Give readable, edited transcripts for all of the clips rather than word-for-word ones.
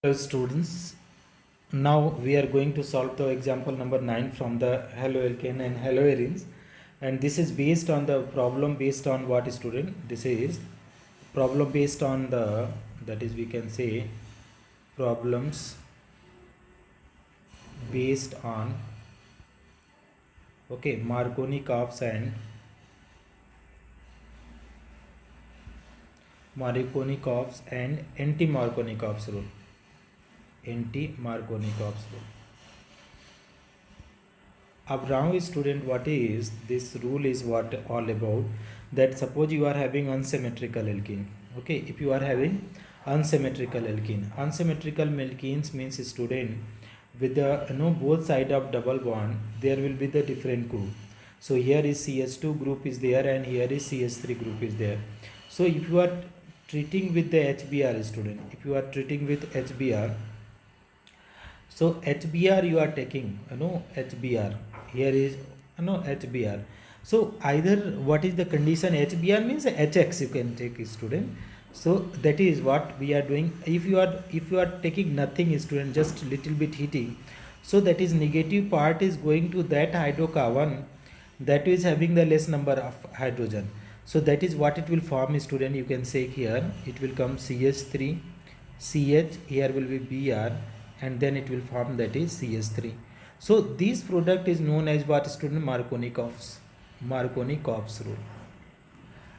Hello students, now we are going to solve the example number 9 from the haloalkane and haloarenes, and this is based on the problem based on what student? This is problem based on the, that is we can say problems based on Markovnikov and anti-Markovnikov's rule. Anti-Markovnikov's rule. अब now student, what is this rule is what all about, that suppose you are having unsymmetrical alkene. Okay, if you are having unsymmetrical alkenes means student with the both side of double bond there will be the different group. So here is CH2 group is there and here is CH3 group is there. So if you are treating with the HBr student, if you are treating with HBr, so HBr you are taking HBr, here is HBr. So either what is the condition, HBr means HX you can take student. So that is what we are doing. If you are taking nothing student, just little bit heating, so that is negative part is going to that hydrocarbon that is having the less number of hydrogen. So that is what it will form student. You can say here it will come CH3 CH, here will be Br, and then it will form that is CH3. So this product is known as what student? Markovnikov's rule.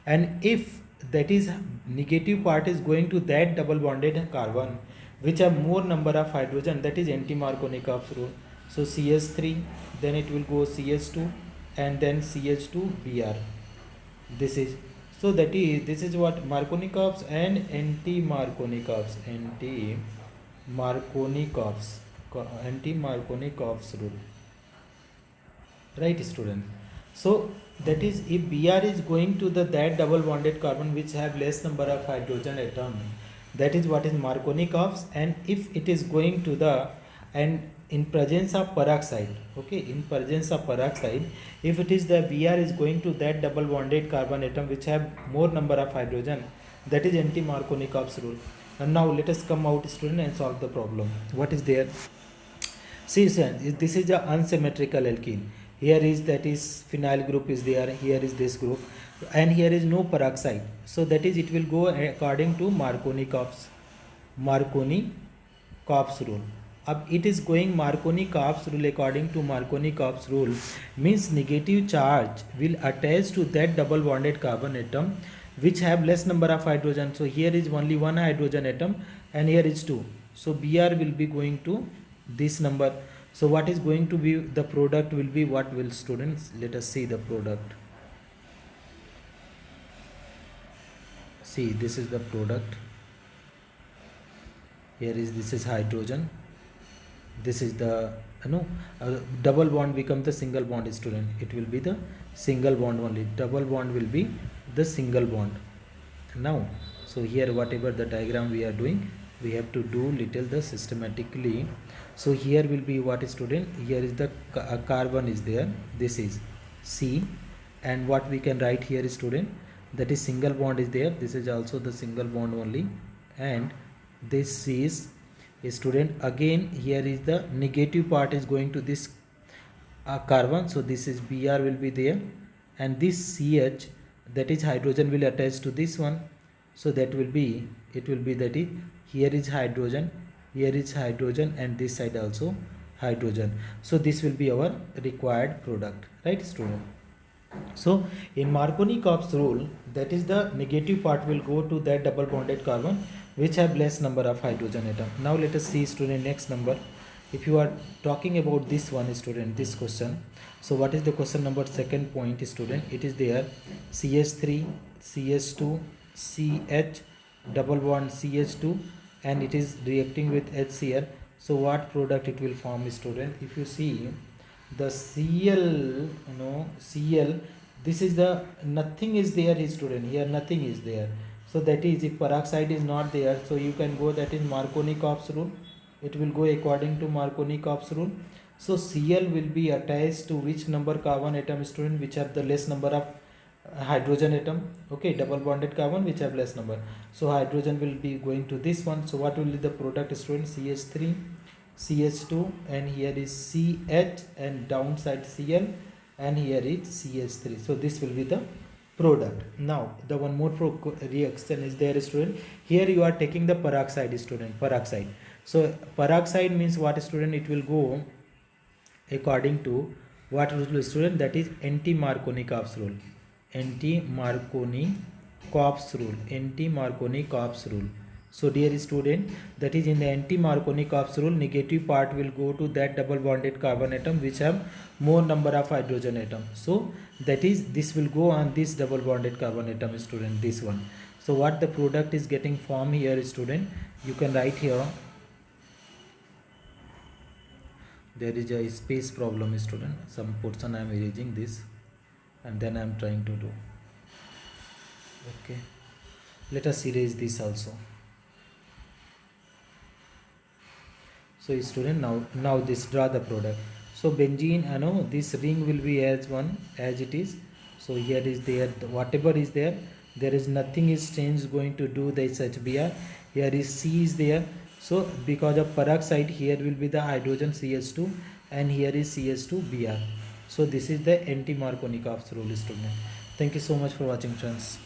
And if that is negative part is going to that double bonded carbon which have more number of hydrogen, that is anti-Markovnikov's rule. So CH3, then it will go CH2 and then CH2Br. This is, so that is, this is what Markovnikov's and anti-Markovnikov's rule, right student? So that is, if Br is going to the that double bonded carbon which have less number of hydrogen atom, that is what is Markovnikov's. And if it is going to the, and in presence of peroxide, okay, in presence of peroxide, if it is the Br is going to that double bonded carbon atom which have more number of hydrogen, that is anti-Markovnikov's rule. And now let us come out student and solve the problem. What is there? See, this is the unsymmetrical alkene. Here is, that is phenyl group is there, here is this group, and here is no peroxide. So that is, it will go according to Markovnikov's rule. अब it is going Markovnikov's rule. According to Markovnikov's rule means negative charge will attach to that double bonded carbon atom which have less number of hydrogen. So here is only one hydrogen atom and here is two. So Br will be going to this number. So what is going to be the product will be, what will students? Let us see the product. See, this is the product. Here is, this is hydrogen. This is the double bond become the single bond student. It will be the single bond only. Double bond will be the single bond. Now, so here whatever the diagram we are doing, we have to do little the systematically. So here will be what student? Here is the carbon is there. This is C, and what we can write here is student, that is single bond is there. This is also the single bond only, and this is a student. Again here is the negative part is going to this carbon. So this is Br will be there, and this CH, that is hydrogen, will attach to this one. So that will be, it will be, that is, here is hydrogen, here is hydrogen, and this side also hydrogen. So this will be our required product, right student? So in Markovnikov's rule, that is the negative part will go to that double bonded carbon which have less number of hydrogen atom. Now let us see student next number. If you are talking about this one student, this question, so what is the question number? Second point student, it is there CH3 CH2 CH double bond CH2, and it is reacting with HCl. So what product it will form student? If you see the Cl, Cl, this is the, nothing is there student, here nothing is there. So that is, if peroxide is not there, so you can go, that is Markovnikov's rule. It will go according to Markovnikov's rule. So Cl will be attached to which number carbon atom student? Which have the less number of hydrogen atom, okay, double bonded carbon which have less number. So hydrogen will be going to this one. So what will be the product, student? CH3, CH2, and here is CH, and downside Cl, and here is CH3. So this will be the product. Now the one more reaction is there, student. Here you are taking the peroxide, student, peroxide. So peroxide means what, student? It will go according to what rule, student? That is anti-Marconi-Cops rule. Anti-Marconi-Cops rule. Anti-Marconi-Cops rule. So dear student, that is in the anti-Marconi-Cops rule, negative part will go to that double bonded carbon atom which have more number of hydrogen atom. So that is, this will go on this double bonded carbon atom, student, this one. So what the product is getting formed here, student? You can write here. There is a space problem, student. Some portion I am erasing this, and then I am trying to do. Okay, let us erase this also. So student, now this, draw the product. So benzene, I know this ring will be as one as it is. So here is there, whatever is there is nothing is changed going to do the HBr. Here is C is there. So because of peroxide, here will be the hydrogen CH2, and here is CH2Br. So this is the anti-Marconi-Cops rule, student. Thank you so much for watching, friends.